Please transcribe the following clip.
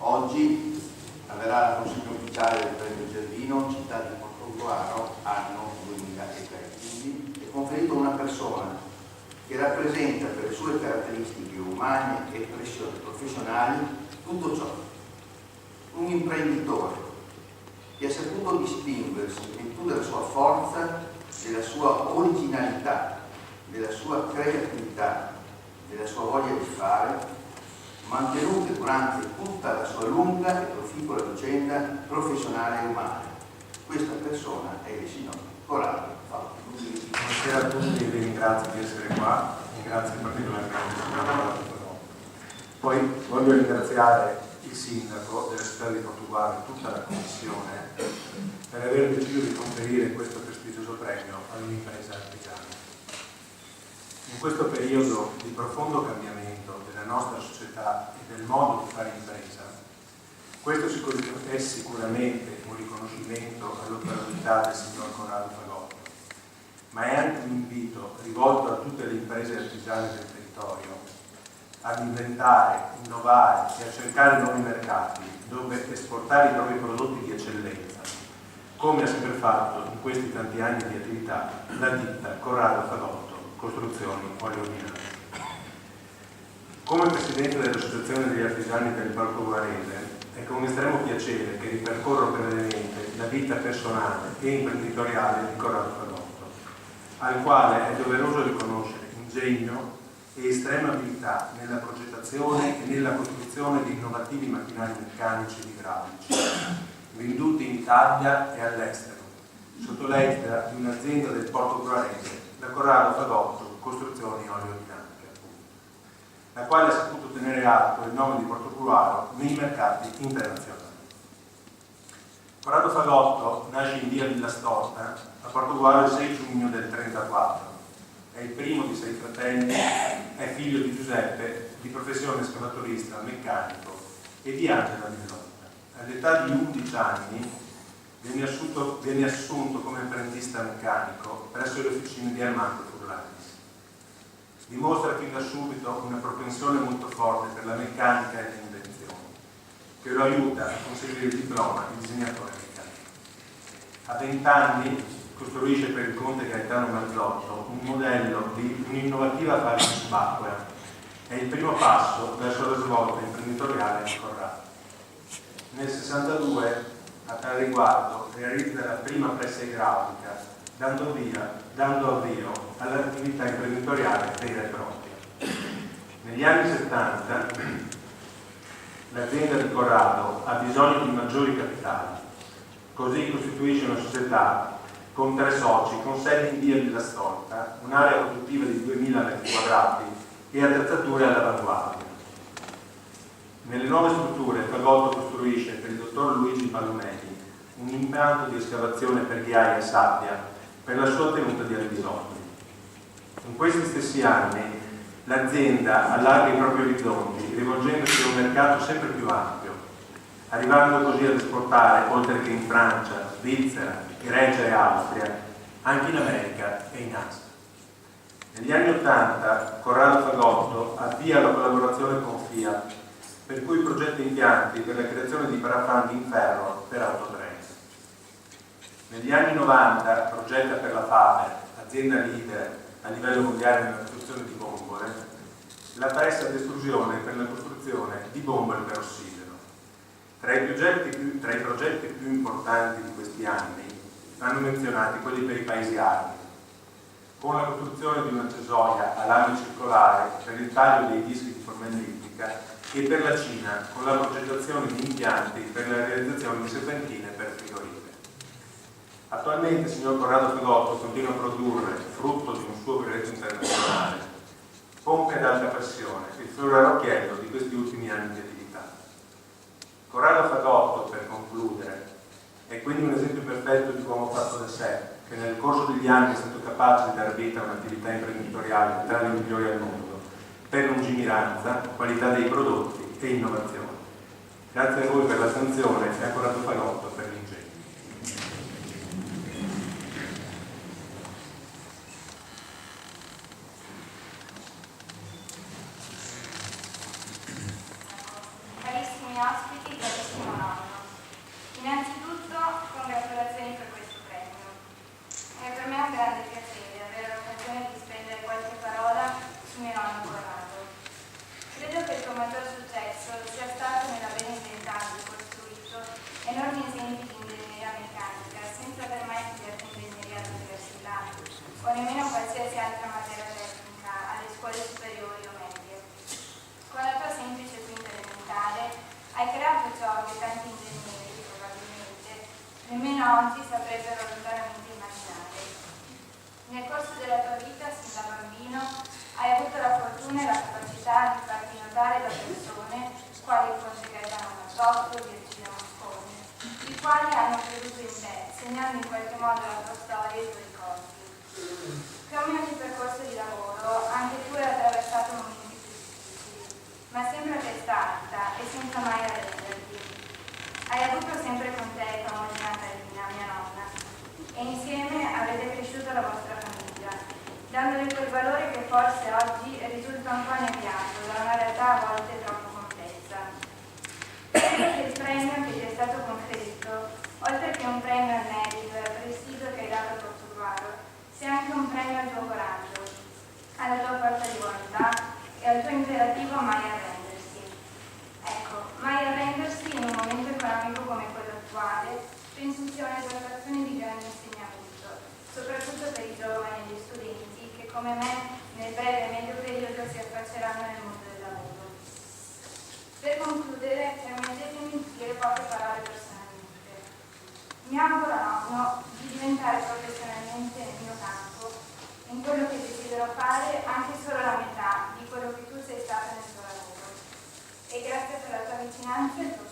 Oggi avverrà la consegna ufficiale del premio Gervino, città di Portogruaro, anno 2003. Quindi è conferito a una persona che rappresenta per le sue caratteristiche umane e professionali tutto ciò. Un imprenditore che ha saputo distinguersi in virtù della sua forza, della sua originalità, della sua creatività, della sua voglia di fare, mantenute durante tutta la sua lunga e proficua vicenda professionale e umana. Questa persona è il signor Corrado Fagotto. Buonasera a tutti e vi ringrazio di essere qua, ringrazio in particolare il signor Corrado Fagotto. Poi voglio ringraziare il sindaco della città di Portogruaro e tutta la commissione per aver deciso di conferire questo prestigioso premio all'impresa artigiana. In questo periodo di profondo cambiamento della nostra società e del modo di fare impresa, questo è sicuramente un riconoscimento all'operatività del signor Corrado Fagotto, ma è anche un invito rivolto a tutte le imprese artigiane del territorio ad inventare, innovare e a cercare nuovi mercati dove esportare i propri prodotti di eccellenza, come ha sempre fatto in questi tanti anni di attività la ditta Corrado Fagotto Costruzioni Oleominate. Come presidente dell'Associazione degli Artigiani del Portoguarese è con estremo piacere che ripercorro brevemente la vita personale e imprenditoriale di Corrado Fagotto, al quale è doveroso riconoscere ingegno e estrema abilità nella progettazione e nella costruzione di innovativi macchinari meccanici ed idraulici, venduti in Italia e all'estero, sotto l'egida di un'azienda del Portoguarese, la Corrado Fagotto Costruzioni Oleodinamiche, la quale ha saputo tenere alto il nome di Portogruaro nei mercati internazionali. Corrado Fagotto nasce in via Villa Storta a Portogruaro il 6 giugno del 1934. È il primo di 6 fratelli, è figlio di Giuseppe, di professione scavatorista, meccanico, e di Angela Millotta. All'età di 11 anni viene assunto come apprendista meccanico presso le officine di Armando Furlanis. Dimostra fin da subito una propensione molto forte per la meccanica e le invenzioni, che lo aiuta a conseguire il diploma di disegnatore meccanico. A 20 anni costruisce per il conte Gaetano Marzotto un modello di un'innovativa farina subacquea. È il primo passo verso la svolta imprenditoriale di Corrado. Nel 62, a tal riguardo, realizza la prima pressa idraulica, dando avvio all'attività imprenditoriale vera e propria. Negli anni 70 l'azienda di Corrado ha bisogno di maggiori capitali, così costituisce una società con 3 soci, con sede in via Villa Storta, un'area produttiva di 2000 m² e attrezzature all'avanguardia. Nelle nuove strutture Fagotto costruisce per il dottor Luigi Palomeni un impianto di escavazione per ghiaia e sabbia per la sua tenuta di albisogni. In questi stessi anni l'azienda allarga i propri orizzonti rivolgendosi a un mercato sempre più ampio, arrivando così ad esportare, oltre che in Francia, Svizzera, Grecia e Austria, anche in America e in Asia. Negli anni 80 Corrado Fagotto avvia la collaborazione con Fiat, per cui progetta impianti per la creazione di parafanghi in ferro per autotreni. Negli anni 90 progetta per la Faber, azienda leader a livello mondiale nella costruzione di bombole, la pressa ad estrusione per la costruzione di bombole per ossigeno. Tra i progetti più importanti di questi anni vanno menzionati quelli per i paesi arabi, con la costruzione di una cesoia a lame circolare per il taglio dei dischi di forma ellittica, e per la Cina con la progettazione di impianti per la realizzazione di serpentine per frigoriferi. Attualmente il signor Corrado Fagotto continua a produrre, frutto di un suo brevetto internazionale, pompe ad alta pressione, il fiorellocchiello di questi ultimi anni di attività. Corrado Fagotto, per concludere, è quindi un esempio perfetto di uomo fatto da sé, che nel corso degli anni è stato capace di dar vita a un'attività imprenditoriale tra le migliori al mondo, per lungimiranza, qualità dei prodotti e innovazione. Grazie a voi per l'attenzione e a Corrado Fagotto per l'ingegno. Carissimi ospiti, fortuna e la capacità di farti notare da persone quali Conte Gaetano Mazzotto, Virgilio Mosconi, i quali hanno creduto in te, segnando in qualche modo la tua storia e i tuoi ricordi. Come ogni percorso di lavoro, anche tu hai attraversato momenti più difficili, ma sempre a testa alta e senza mai arrenderti. Hai avuto sempre con te tua moglie Natalina, mia nonna, e insieme avete cresciuto la vostra famiglia, dandole quel valore che forse oggi risulta un po' annegato da una realtà a volte troppo complessa. Credo che il premio che ti è stato conferito, oltre che un premio al merito e al prestigio che hai dato a Portogruaro, sia anche un premio al tuo coraggio, alla tua forza di volontà e al tuo imperativo mai arrendersi. Ecco, mai arrendersi in un momento economico come quello attuale, penso sia un'esortazione di grande insegnamento, soprattutto per i giovani e gli studenti che come me nel breve e medio periodo si affacceranno nel mondo del lavoro. Per concludere, permettetemi di dire poche parole personalmente. Mi auguro, nonno, di diventare professionalmente nel mio campo, in quello che desidero fare, anche solo la metà di quello che tu sei stato nel tuo lavoro. E grazie per la tua vicinanza e il tuo